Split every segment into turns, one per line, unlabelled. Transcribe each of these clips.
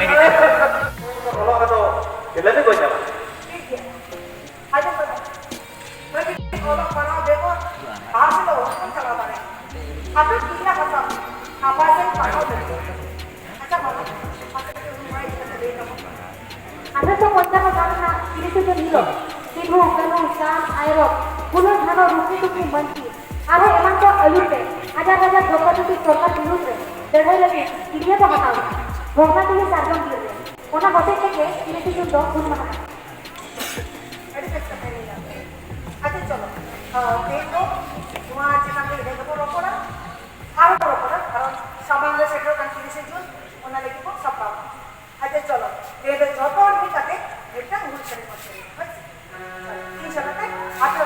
Kalau kata, kita ni kau jalan.
Aja kata. Mereka kalau kalau देखो आज तो उसको चला रहा है अभी कितना कसा apa sih kalau देखो अच्छा बोलो
Anda tuh pocah karena ini sudah dilo. Ibu kalau sam aero, pulau dhano rupi tuh banci. Ada emang tuh alute. Ada dokter tuh sorkat dulu deh. Dari lagi dia tuh kata, dokter tuh sarjang dulu. Orang hotel ke ini tuh dok pun mana.
Ada sektor ini ya. Aja coba. देखो वहाँ जितना भी देखो रोकोला आरो रोकोला कारण सामान्य सेक्टर कंट्री से जो उन्हें लेके वो सब पाओ আচ্ছা চলো এদের যত ঠিক আছে এটা ভুল করে করতে হবে ঠিক আছে আচ্ছা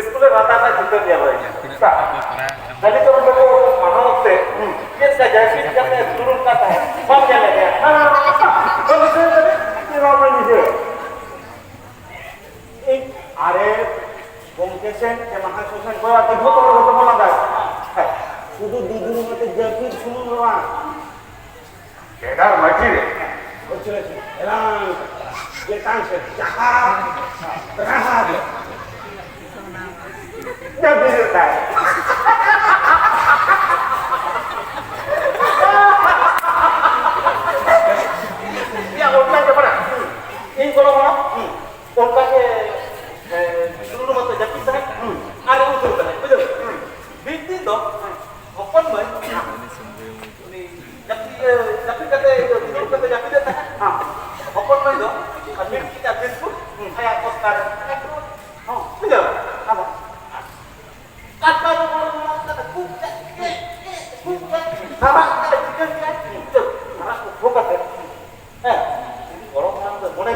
स्कूल बताना चिंता दिया होगा पहले तो हम लोग को मानो से ये सजाती जब शुरू करता है सब क्या लगे हां तो ये नॉर्मल है एक আরে কমিউনিকেশন যে মহাশোষণ করা তো বহুত বড় কথা বলা শুধু দুদিনের মধ্যে জেপি শুনুন না কেডার মাটি রে চলে এলাম যে টানছে জাহা রাহা जब भी होता है क्या उल्टा के बना इन को लोग उल्टा के शुरू में तो जब भी है आगे वो शुरू करते हैं बुझो kayak Oscar oh bener apa kata kata buka sama kata chicken kan itu karena buka ini orang orang tuh boleh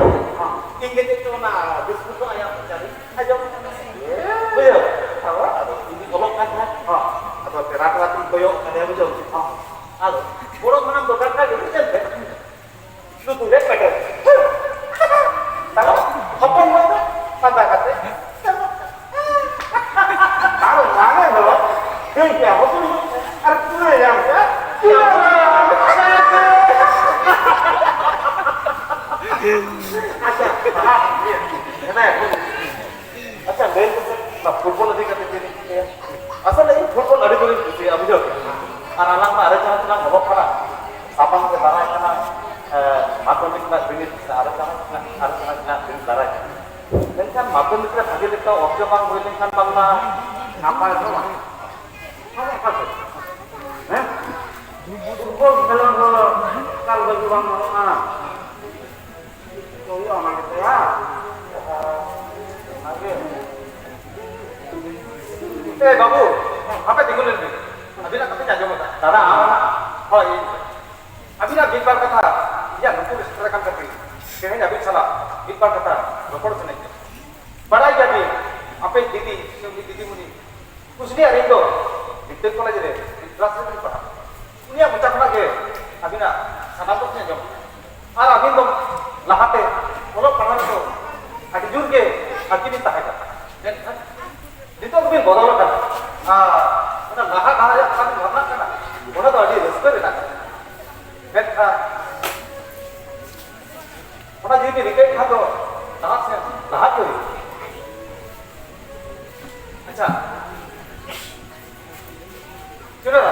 ingat itu na diskusi ayam cari aja bener tahu ini kalau kan atau terapi koyok ada yang jauh aduh orang mana dokter kan itu jadi lu tuh lihat pada tahu apa mana pada kata tahu mana loh ini ya betul artinya yang ya अच्छा मेन तो फुटबॉल अधिक करते थे असल नहीं फुटबॉल अधिक करते थे अभी जो anak-anak mah ada cara ngobok kana sapang ke darah kana matomik na binit ada cara binit darah dan kan matomik na bagi kita waktu bang boleh kan bang na apa itu mah apa itu football kalau bagi bang itu ya mana itu ya babu apa tinggalin nih अभी ना कभी जाजो मत दादा आना हो ये अभी ना बिग बार कथा या नुपुर इस तरह काम करती कहीं अभी चला बिग बार कथा नुपुर से नहीं बड़ा क्या भी अपने दीदी मुनी कुछ नहीं अरे तो बिटेक कॉलेज रे क्लास में नहीं पढ़ा उन्हें बच्चा पढ़ा के अभी ना सनातन से जो और अभी तो लहाते वो लोग पढ़ा तो अभी जुड़ के अभी भी ताकत जितना कभी बदल कर ना लहा कहा या खाली भरना करना उन्हें तो अभी रिस्क लेना बेट था उन्हें जी भी रिकेट था तो लहा क्यों अच्छा क्यों ना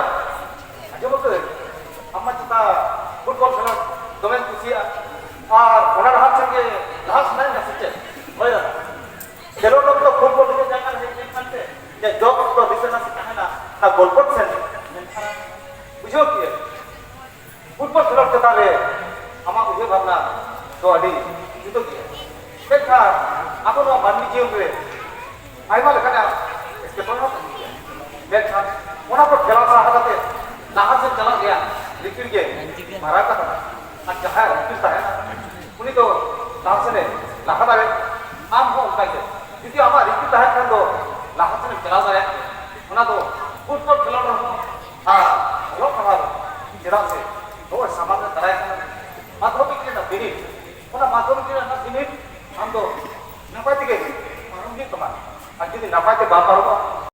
अजब तो अम्मा चिता फुटबॉल खेला दोनों खुशियाँ और उन्हें हाथ चल के लहा सुनाए ना सच्चे वही ना खेलो लोग तो फुटबॉल के जगह नहीं मानते या जॉब तो दिसना सीखा है ना ना गोलपोट से बुझो किए फुटबॉल खेलों के तारे हमारा बुझे भावना तो अड़ी itu dia mereka aku mau mandi jiung gue ayo malah kan sekarang apa mereka mana pun jalan salah kata nahan se jalan gaya likir gaya marah kata अच्छा है किस तरह उन्हीं तो नाम से नहीं लाखा तारे आम हो उनका के क्योंकि हमारी लिखित है kan तो लाखा से चला जाए उन्हें तो फुटबॉल खेलना लोग कहाँ चिराग से वो सामान में तराई करना माध्यमिक के ना बिनी उन्हें माध्यमिक के ना बिनी हम तो नपाती के हम भी कमा आज यदि नपाती बात करूँगा